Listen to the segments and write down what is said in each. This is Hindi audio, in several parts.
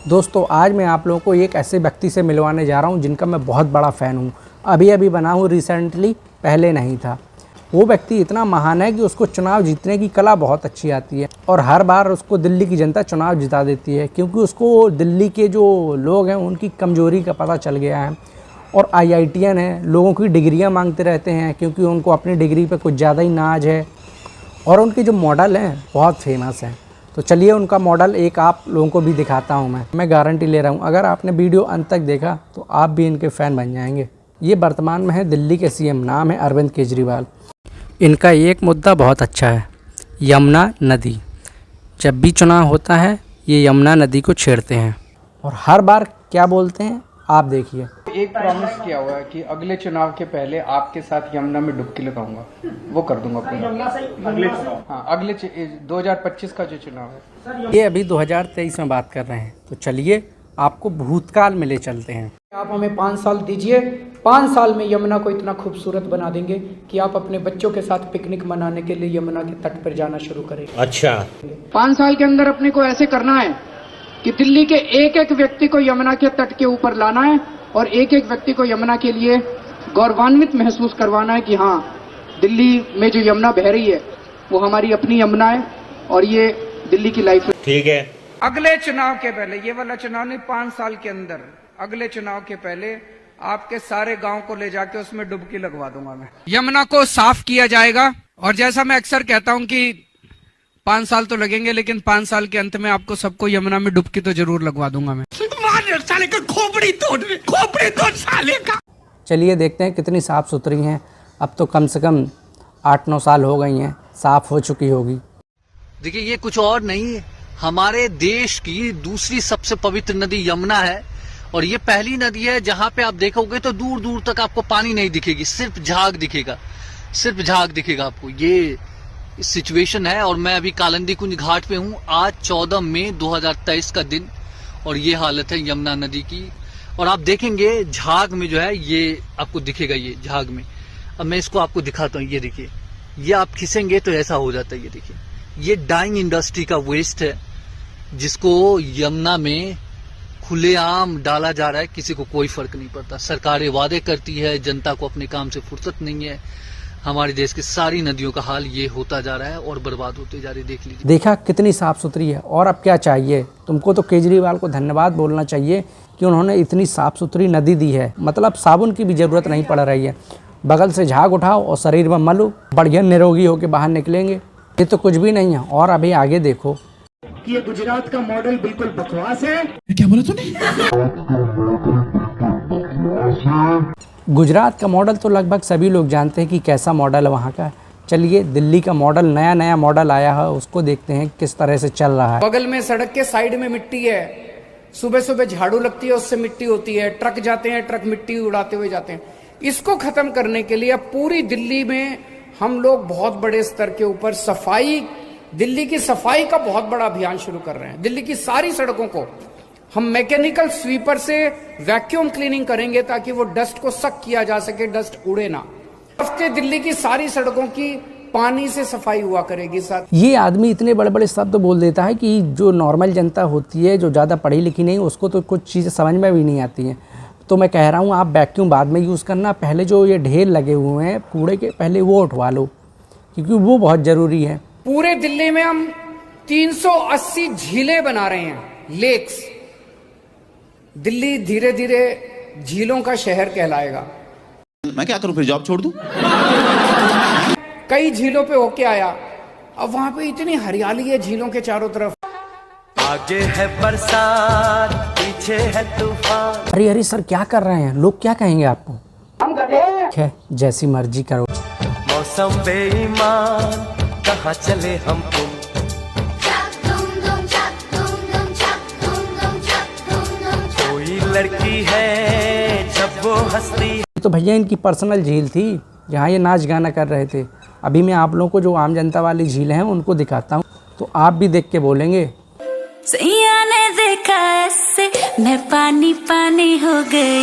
दोस्तों आज मैं आप लोगों को एक ऐसे व्यक्ति से मिलवाने जा रहा हूं जिनका मैं बहुत बड़ा फ़ैन हूं। अभी बना हूं रिसेंटली, पहले नहीं था। वो व्यक्ति इतना महान है कि उसको चुनाव जीतने की कला बहुत अच्छी आती है और हर बार उसको दिल्ली की जनता चुनाव जिता देती है, क्योंकि उसको दिल्ली के जो लोग हैं उनकी कमज़ोरी का पता चल गया है। और IITian है, लोगों की डिग्रियाँ मांगते रहते हैं क्योंकि उनको अपनी डिग्री पर कुछ ज़्यादा ही नाज है। और उनके जो मॉडल हैं बहुत फेमस हैं। तो चलिए उनका मॉडल एक आप लोगों को भी दिखाता हूं। मैं गारंटी ले रहा हूं, अगर आपने वीडियो अंत तक देखा तो आप भी इनके फ़ैन बन जाएंगे। ये वर्तमान में है दिल्ली के CM, नाम है अरविंद केजरीवाल। इनका एक मुद्दा बहुत अच्छा है, यमुना नदी। जब भी चुनाव होता है ये यमुना नदी को छेड़ते हैं और हर बार क्या बोलते हैं आप देखिए। एक प्रॉमिस किया हुआ है कि अगले चुनाव के पहले आपके साथ यमुना में डुबकी लगाऊंगा, वो कर दूंगा पूरा। हाँ, अगले 2025 का जो चुनाव है। ये अभी 2023 में बात कर रहे हैं, तो चलिए आपको भूतकाल में ले चलते हैं। आप हमें 5 साल दीजिए, 5 साल में यमुना को इतना खूबसूरत बना देंगे कि आप अपने बच्चों के साथ पिकनिक मनाने के लिए यमुना के तट पर जाना शुरू करें। अच्छा, 5 साल के अंदर अपने को ऐसे करना है कि दिल्ली के एक एक व्यक्ति को यमुना के तट के ऊपर लाना है और एक एक व्यक्ति को यमुना के लिए गौरवान्वित महसूस करवाना है कि हाँ, दिल्ली में जो यमुना बह रही है वो हमारी अपनी यमुना है और ये दिल्ली की लाइफ है। ठीक है। अगले चुनाव के पहले, ये वाला चुनाव नहीं, 5 साल के अंदर अगले चुनाव के पहले आपके सारे गांव को ले जाके उसमें डुबकी लगवा दूंगा मैं। यमुना को साफ किया जाएगा और जैसा मैं अक्सर कहता हूं कि 5 साल तो लगेंगे, लेकिन 5 साल के अंत में आपको सबको यमुना में डुबकी तो जरूर लगवा दूंगा मैं। साले का खोपड़ी तोड़ साले का। चलिए देखते हैं कितनी साफ़ सुथरी हैं। अब तो कम से कम 8-9 साल हो गई हैं, साफ़ हो चुकी होगी। देखिए ये कुछ और नहीं है, हमारे देश की दूसरी सबसे पवित्र नदी यमुना है और ये पहली नदी है जहां पे आप देखोगे तो दूर दूर तक आपको पानी नहीं दिखेगी, सिर्फ झाग दिखेगा आपको। ये सिचुएशन है और मैं अभी कालिंदी कुंज घाट पे हूँ। आज 14 मई 2023 का दिन और ये हालत है यमुना नदी की। और आप देखेंगे झाग में जो है ये आपको दिखेगा, ये झाग में। अब मैं इसको आपको दिखाता हूँ, ये देखिए, ये आप खींचेंगे तो ऐसा हो जाता है। ये देखिए, ये डाइंग इंडस्ट्री का वेस्ट है जिसको यमुना में खुलेआम डाला जा रहा है। किसी को कोई फर्क नहीं पड़ता। सरकारें वादे करती है, जनता को अपने काम से फुर्सत नहीं है। हमारे देश की सारी नदियों का हाल ये होता जा रहा है और बर्बाद होते जा रही है। देख लीजिए, देखा कितनी साफ़ सुथरी है। और अब क्या चाहिए तुमको? तो केजरीवाल को धन्यवाद बोलना चाहिए कि उन्होंने इतनी साफ़ सुथरी नदी दी है। मतलब साबुन की भी ज़रूरत नहीं पड़ रही है। बगल से झाग उठाओ और शरीर में मलो, बढ़िया निरोगी होकर बाहर निकलेंगे। ये तो कुछ भी नहीं है। और अभी आगे देखो कि ये गुजरात का मॉडल बिल्कुल बकवास है। क्या बोला तूने? गुजरात का मॉडल तो लगभग सभी लोग जानते हैं कि कैसा मॉडल है वहाँ का। चलिए दिल्ली का मॉडल, नया मॉडल आया है, उसको देखते हैं किस तरह से चल रहा है। बगल में सड़क के साइड में मिट्टी है, सुबह सुबह झाड़ू लगती है, उससे मिट्टी होती है, ट्रक जाते हैं, ट्रक मिट्टी उड़ाते हुए जाते हैं। इसको खत्म करने के लिए अब पूरी दिल्ली में हम लोग बहुत बड़े स्तर के ऊपर दिल्ली की सफाई का बहुत बड़ा अभियान शुरू कर रहे हैं। दिल्ली की सारी सड़कों को हम मैकेनिकल स्वीपर से वैक्यूम क्लीनिंग करेंगे ताकि वो डस्ट को सक किया जा सके, डस्ट उड़े ना। हफ्ते दिल्ली की सारी सड़कों की पानी से सफाई हुआ करेगी। साथ ये आदमी इतने बड़े बड़े शब्द बोल देता है कि जो नॉर्मल जनता होती है, जो ज़्यादा पढ़ी लिखी नहीं, उसको तो कुछ चीज़ें समझ में भी नहीं आती हैं। तो मैं कह रहा हूँ आप वैक्यूम बाद में यूज़ करना, पहले जो ये ढेर लगे हुए हैं कूड़े के, पहले वो उठवा लो, क्योंकि वो बहुत ज़रूरी है। पूरे दिल्ली में हम 380 झीलें बना रहे हैं, लेक्स। दिल्ली धीरे धीरे झीलों का शहर कहलाएगा। मैं क्या करूं, फिर जॉब छोड़ दूं? कई झीलों पे होके आया, अब वहां पे इतनी हरियाली है झीलों के चारों तरफ। आगे है बरसात, पीछे है तूफान। अरे सर क्या कर रहे हैं, लोग क्या कहेंगे आपको? हम गधे, जैसी मर्जी करो। मौसम बेईमान, कहाँ चले हम तुम। कोई लड़की है जब वो हंसती। तो भैया इनकी पर्सनल झील थी जहाँ ये नाच गाना कर रहे थे। अभी मैं आप लोगों को जो आम जनता वाली झील हैं उनको दिखाता हूँ, तो आप भी देख के बोलेंगे। सैया ने देखा ऐसे मैं पानी पानी हो गई।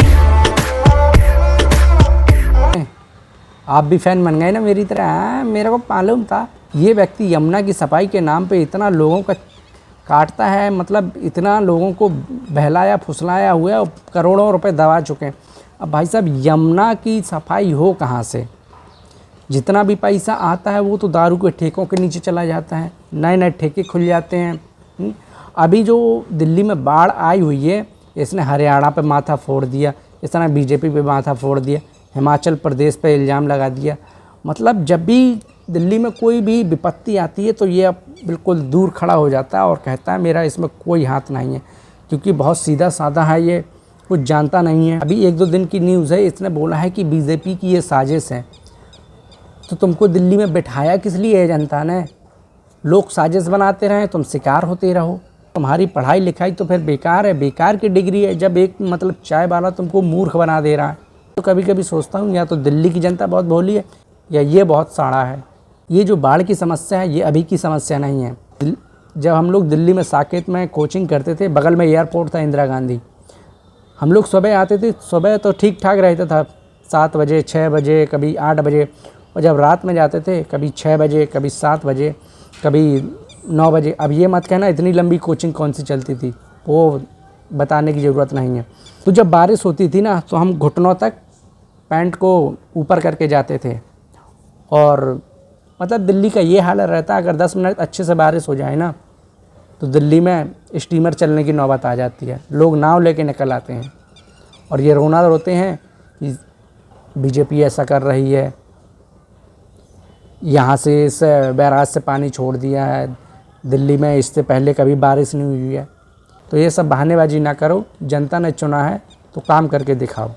आप भी फैन बन गए ना मेरी तरह? मेरे को मालूम था। ये व्यक्ति यमुना की सफाई के नाम पे इतना लोगों का काटता है, मतलब इतना लोगों को बहलाया फुसलाया हुआ है और करोड़ों रुपए दबा चुके हैं। अब भाई साहब यमुना की सफाई हो कहाँ से? जितना भी पैसा आता है वो तो दारू के ठेकों के नीचे चला जाता है, नए नए ठेके खुल जाते हैं। अभी जो दिल्ली में बाढ़ आई हुई है, इसने हरियाणा पे माथा फोड़ दिया, इसने बीजेपी पे माथा फोड़ दिया, हिमाचल प्रदेश पे इल्ज़ाम लगा दिया। मतलब जब भी दिल्ली में कोई भी विपत्ति आती है तो ये अब बिल्कुल दूर खड़ा हो जाता है और कहता है मेरा इसमें कोई हाथ नहीं है, क्योंकि बहुत सीधा साधा है, ये कुछ जानता नहीं है। अभी 1-2 दिन की न्यूज़ है, इसने बोला है कि बीजेपी की ये साजिश है। तो तुमको दिल्ली में बिठाया किस लिए है जनता ने? लोग साजिश बनाते रहें, तुम शिकार होते रहो। तुम्हारी पढ़ाई लिखाई तो फिर बेकार है, बेकार की डिग्री है, जब एक मतलब चाय वाला तुमको मूर्ख बना दे रहा है। तो कभी कभी सोचता हूँ या तो दिल्ली की जनता बहुत भोली है या ये बहुत साड़ा है। ये जो बाढ़ की समस्या है ये अभी की समस्या नहीं है। जब हम लोग दिल्ली में साकेत में कोचिंग करते थे, बगल में एयरपोर्ट था इंदिरा गांधी, हम लोग सुबह आते थे, सुबह तो ठीक ठाक रहता था, 7 बजे 6 बजे कभी 8 बजे, और जब रात में जाते थे कभी 6 बजे कभी 7 बजे कभी 9 बजे। अब ये मत कहना इतनी लंबी कोचिंग कौन सी चलती थी, वो बताने की ज़रूरत नहीं है। तो जब बारिश होती थी ना तो हम घुटनों तक पैंट को ऊपर करके जाते थे, और मतलब दिल्ली का ये हाल रहता है, अगर 10 मिनट अच्छे से बारिश हो जाए ना तो दिल्ली में स्टीमर चलने की नौबत आ जाती है, लोग नाव लेके निकल आते हैं और ये रोते हैं कि बीजेपी ऐसा कर रही है, यहाँ से इस बैराज से पानी छोड़ दिया है, दिल्ली में इससे पहले कभी बारिश नहीं हुई है। तो ये सब बहानेबाजी ना करो, जनता ने चुना है तो काम करके दिखाओ।